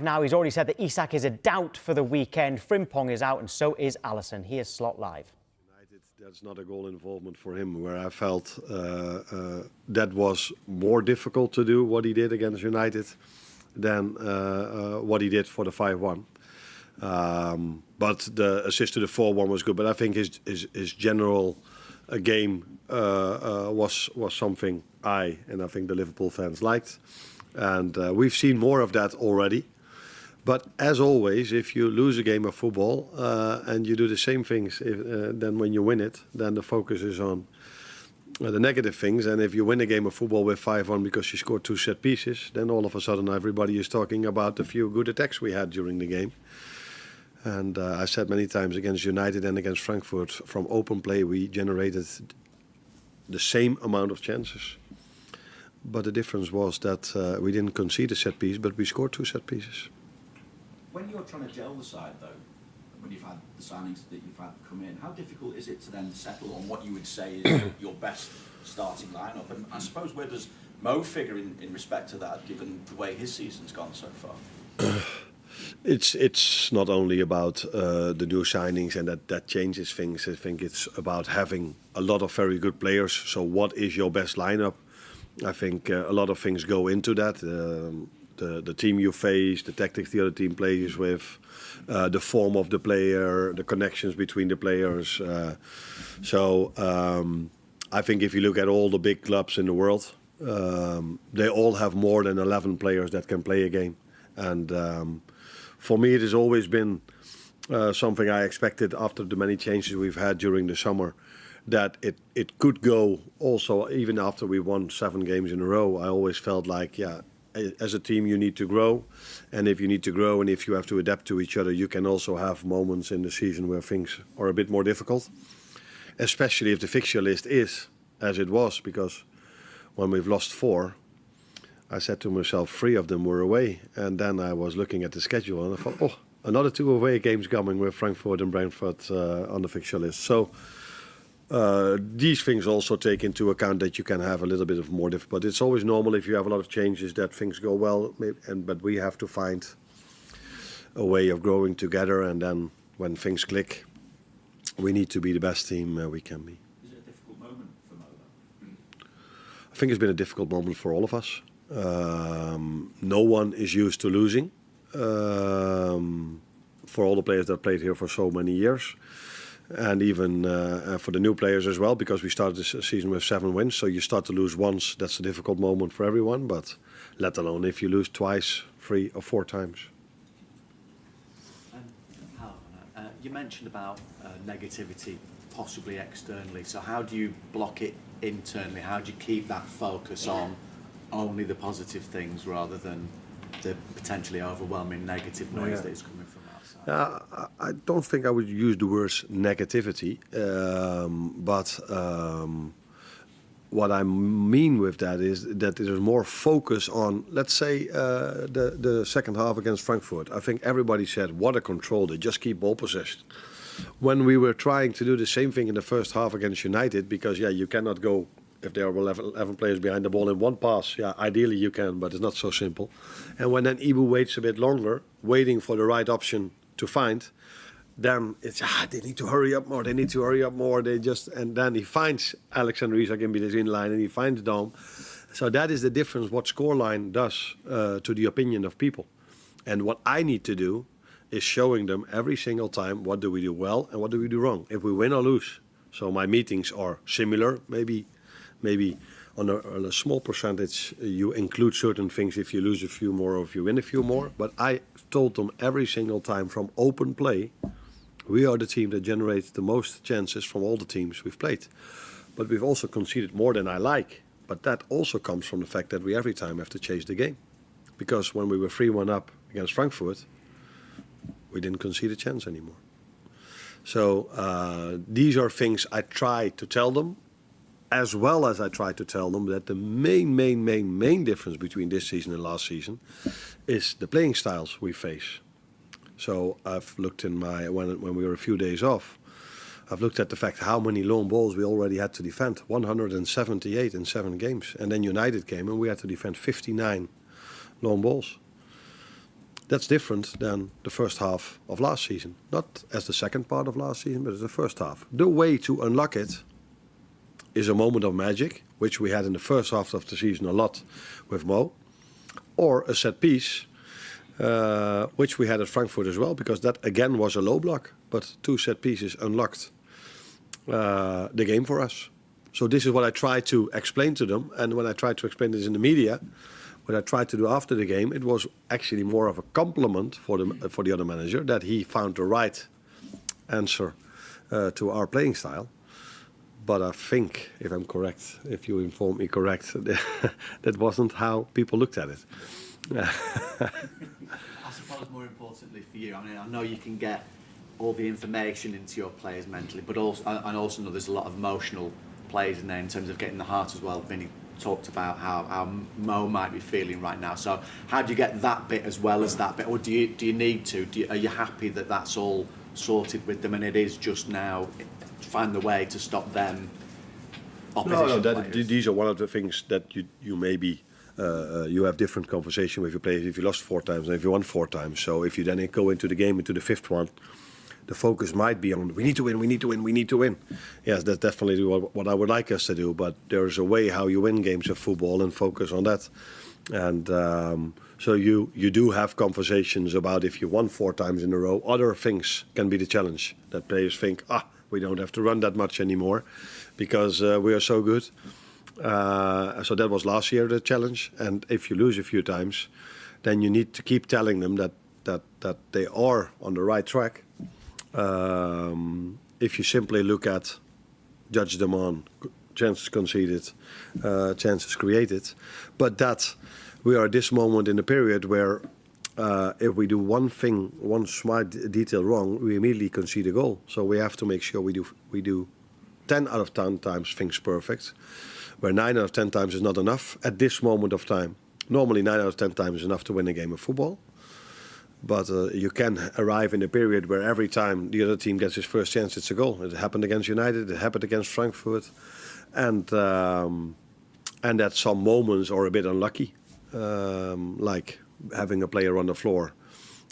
Now, he's already said that Isak is a doubt for the weekend. Frimpong is out and so is Alisson. Here's Slot live. That's not a goal involvement for him, where I felt that was more difficult to do, what he did against United, than what he did for the 5-1. But the assist to the 4-1 was good. But I think his general game was something I think the Liverpool fans liked. And we've seen more of that already. But as always, if you lose a game of football and you do the same things then when you win it, then the focus is on the negative things. And if you win a game of football with 5-1 because you scored 2 set pieces, then all of a sudden everybody is talking about the few good attacks we had during the game. And I said many times against United and against Frankfurt, from open play we generated the same amount of chances. But the difference was that we didn't concede a set piece, but we scored 2 set pieces. When you're trying to gel the side, though, when you've had the signings that you've had come in, how difficult is it to then settle on what you would say is your best starting lineup? And I suppose where does Mo figure in respect to that, given the way his season's gone so far? It's not only about the new signings and that changes things. I think it's about having a lot of very good players. So what is your best lineup? I think a lot of things go into that. The team you face, the tactics the other team plays with, the form of the player, the connections between the players. I think if you look at all the big clubs in the world, they all have more than 11 players that can play a game. And for me, it has always been something I expected after the many changes we've had during the summer, that it could go also even after we won 7 games in a row. I always felt like, as a team you need to grow, and if you need to grow and if you have to adapt to each other, you can also have moments in the season where things are a bit more difficult, especially if the fixture list is as it was, because when we've lost 4, I said to myself 3 of them were away, and then I was looking at the schedule and I thought, oh, another 2 away games coming with Frankfurt and Brentford on the fixture list. So these things also take into account that you can have a little bit of more difficult. But it's always normal if you have a lot of changes that things go well, but we have to find a way of growing together, and then when things click, we need to be the best team we can be. Is it a difficult moment for Mo? I think it's been a difficult moment for all of us. No one is used to losing. For all the players that played here for so many years. And even for the new players as well, because we started this season with 7 wins. So you start to lose once, that's a difficult moment for everyone. But let alone if you lose twice, 3 or 4 times. You mentioned about negativity, possibly externally. So how do you block it internally? How do you keep that focus on only the positive things rather than the potentially overwhelming negative noise that is coming from outside? I don't think I would use the words negativity, but what I mean with that is that there is more focus on, let's say, the second half against Frankfurt. I think everybody said, what a control, they just keep ball possession. When we were trying to do the same thing in the first half against United, because, you cannot go, if there are 11 players behind the ball in one pass, ideally you can, but it's not so simple. And when then Ibu waits a bit longer, waiting for the right option to find, then it's, they need to hurry up more, and then he finds Alexander Isak in between line and he finds Dom. So that is the difference what scoreline does to the opinion of people. And what I need to do is showing them every single time what do we do well and what do we do wrong, if we win or lose. So my meetings are similar, maybe on a small percentage you include certain things if you lose a few more or if you win a few more. But I told them every single time from open play, we are the team that generates the most chances from all the teams we've played. But we've also conceded more than I like. But that also comes from the fact that we every time have to chase the game. Because when we were 3-1 up against Frankfurt, we didn't concede a chance anymore. So these are things I try to tell them, as well as I try to tell them that the main difference between this season and last season is the playing styles we face. So I've looked in when we were a few days off, I've looked at the fact how many lone balls we already had to defend, 178 in 7 games. And then United came and we had to defend 59 lone balls. That's different than the first half of last season. Not as the second part of last season, but as the first half. The way to unlock it is a moment of magic, which we had in the first half of the season a lot with Mo, or a set piece, which we had at Frankfurt as well, because that again was a low block, but 2 set pieces unlocked the game for us. So this is what I try to explain to them, and when I tried to explain this in the media, what I tried to do after the game, it was actually more of a compliment for the other manager that he found the right answer to our playing style. But I think, if I'm correct, if you inform me correct, that wasn't how people looked at it. I suppose more importantly for you, I mean, I know you can get all the information into your players mentally, but also know there's a lot of emotional players in there in terms of getting the heart as well. Vinny talked about how Mo might be feeling right now. So how do you get that bit as well as that bit, or do you need to? Are you happy that that's all sorted with them, and it is just now find the way to stop them? These are one of the things that you maybe you have different conversation with your players if you lost 4 times and if you won 4 times. So if you then go into the game into the 5th one, the focus might be on we need to win, we need to win, we need to win. Yes, that's definitely what I would like us to do. But there's a way how you win games of football and focus on that. And so you do have conversations about if you won 4 times in a row, other things can be the challenge. That players think, we don't have to run that much anymore because we are so good. So that was last year the challenge. And if you lose a few times, then you need to keep telling them that they are on the right track. If you simply judge them on chances conceded, chances created, but that we are at this moment in a period where if we do one smart detail wrong, we immediately concede a goal. So we have to make sure we do 10 out of 10 times things perfect, where 9 out of 10 times is not enough at this moment of time. Normally 9 out of 10 times is enough to win a game of football. But you can arrive in a period where every time the other team gets his first chance, it's a goal. It happened against United, it happened against Frankfurt. And that some moments are a bit unlucky, like having a player on the floor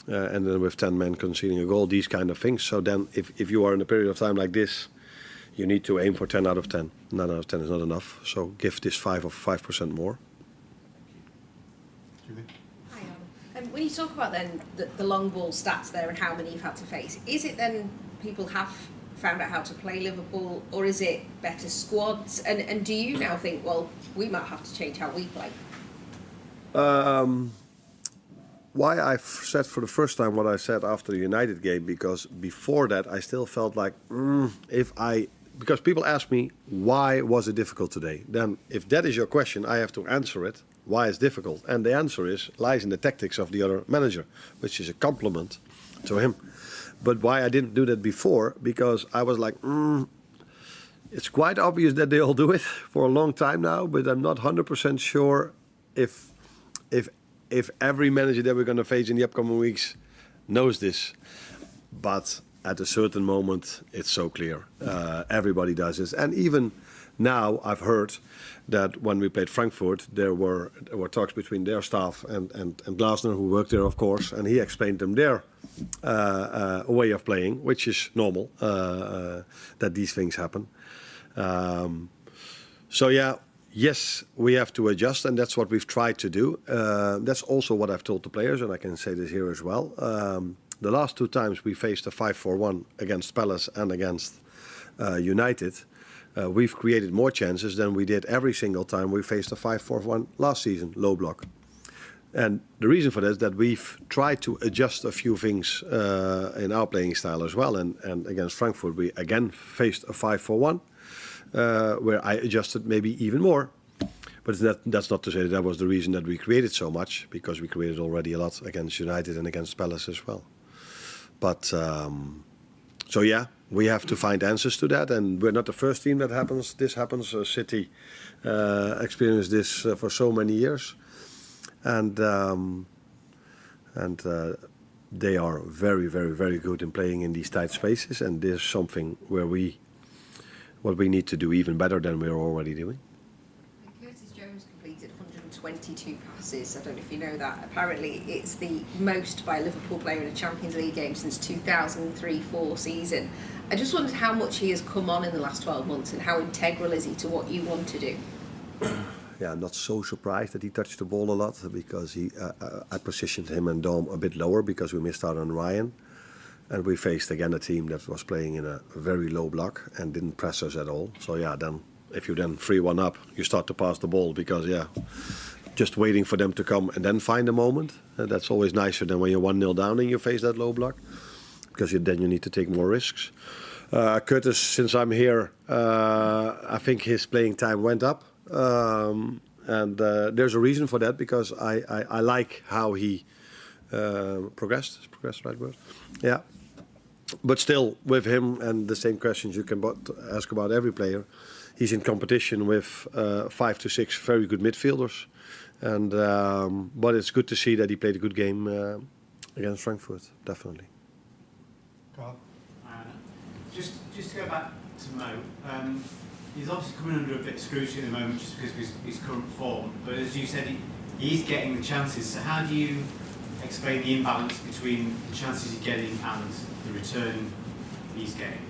and then with 10 men conceding a goal, these kind of things. So then if you are in a period of time like this, you need to aim for 10 out of 10. 9 out of 10 is not enough. So give this 5% more. When you talk about then the long ball stats there and how many you've had to face, is it then people have found out how to play Liverpool, or is it better squads? And do you now think, well, we might have to change how we play? Why I've said for the first time what I said after the United game, because before that I still felt like because people ask me why was it difficult today, then if that is your question I have to answer it. Why it's difficult, and the answer lies in the tactics of the other manager, which is a compliment to him. But why I didn't do that before, because I was like, it's quite obvious that they all do it for a long time now, but I'm not 100% sure if every manager that we're going to face in the upcoming weeks knows this. But at a certain moment, it's so clear. Everybody does this, and even now I've heard that when we played Frankfurt, there were talks between their staff and Glasner, who worked there, of course, and he explained them their way of playing, which is normal, that these things happen. Yes, we have to adjust, and that's what we've tried to do. That's also what I've told the players, and I can say this here as well. The last 2 times we faced a 5-4-1 against Palace and against United, we've created more chances than we did every single time we faced a 5-4-1 last season, low block. And the reason for that is that we've tried to adjust a few things in our playing style as well. And against Frankfurt, we again faced a 5-4-1, where I adjusted maybe even more. But that's not to say that was the reason that we created so much, because we created already a lot against United and against Palace as well. But we have to find answers to that, and we're not the first team that happens. This happens. City experienced this for so many years, and they are very, very, very good in playing in these tight spaces. And there's something where what we need to do even better than we're already doing. Curtis Jones completed 120 82 passes. I don't know if you know that. Apparently, it's the most by a Liverpool player in a Champions League game since 2003-04 season. I just wondered how much he has come on in the last 12 months and how integral is he to what you want to do? Yeah, I'm not so surprised that he touched the ball a lot because I positioned him and Dom a bit lower because we missed out on Ryan. And we faced again a team that was playing in a very low block and didn't press us at all. So yeah, then if you then 3-1 up, you start to pass the ball because just waiting for them to come and then find a moment. That's always nicer than when you're 1-0 down and you face that low block because then you need to take more risks. Curtis, since I'm here, I think his playing time went up. And there's a reason for that because I like how he progressed. Is progressed the right word? Yeah. But still, with him, and the same questions you can ask about every player, he's in competition with 5 to 6 very good midfielders. And but it's good to see that he played a good game against Frankfurt, definitely. Carl? Just to go back to Mo, he's obviously coming under a bit of scrutiny at the moment just because of his current form. But as you said, he's getting the chances. So how do you explain the imbalance between the chances he's getting and the return he's getting?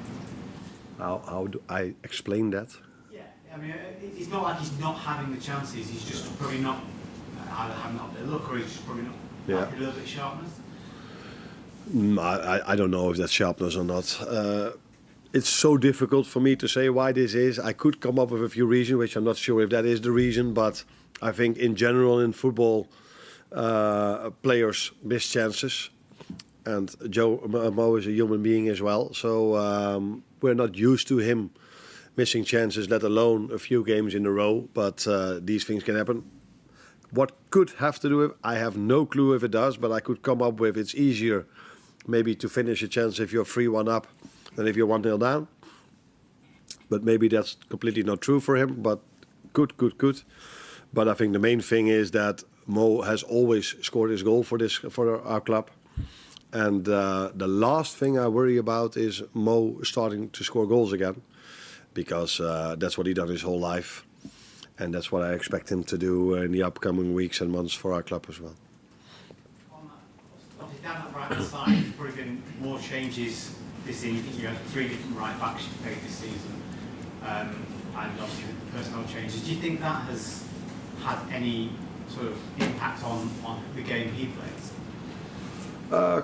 How do I explain that? Yeah, I mean, it's not like he's not having the chances. He's just probably not either having not a bit of luck or he's just probably not having a little bit of sharpness. I don't know if that's sharpness or not. It's so difficult for me to say why this is. I could come up with a few reasons, which I'm not sure if that is the reason. But I think in general in football, players miss chances. And Mo is a human being as well. So we're not used to him missing chances, let alone a few games in a row. But these things can happen. What could have to do with, I have no clue if it does, but I could come up with it's easier maybe to finish a chance if you're 3-1 up than if you're 1-0 down. But maybe that's completely not true for him, but good. But I think the main thing is that Mo has always scored his goal for our club. And the last thing I worry about is Mo starting to score goals again, because that's what he done his whole life. And that's what I expect him to do in the upcoming weeks and months for our club as well. Obviously down that right side, there's probably been more changes this season. I think you had 3 different right backs you played this season, and obviously the personnel changes. Do you think that has had any sort of impact on the game he plays?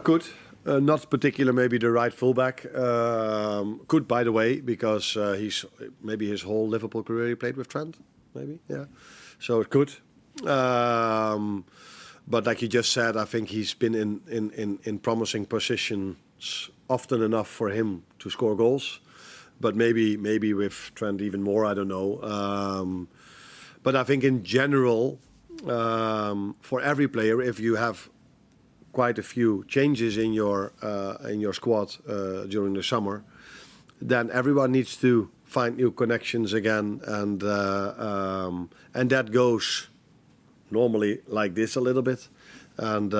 Could. Not particular, maybe the right fullback. Could, by the way, because he's maybe his whole Liverpool career he played with Trent. Maybe, yeah. So it could. But like you just said, I think he's been in promising positions often enough for him to score goals. But maybe with Trent even more, I don't know. But I think in general, for every player, if you have quite a few changes in your squad during the summer, then everyone needs to find new connections again, and that goes normally like this a little bit. And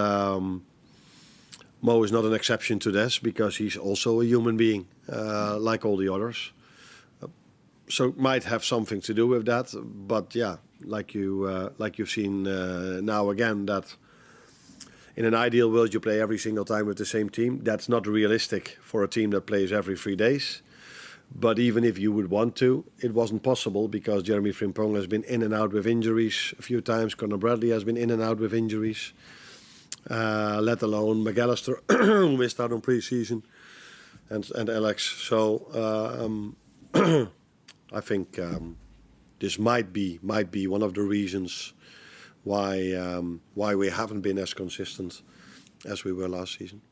Mo is not an exception to this because he's also a human being like all the others. So it might have something to do with that. But yeah, like you've seen now again, that in an ideal world you play every single time with the same team. That's not realistic for a team that plays every 3 days. But even if you would want to, it wasn't possible because Jeremy Frimpong has been in and out with injuries a few times. Conor Bradley has been in and out with injuries. Let alone McAllister, who missed out on pre-season, and Alex. So I think this might be one of the reasons why we haven't been as consistent as we were last season.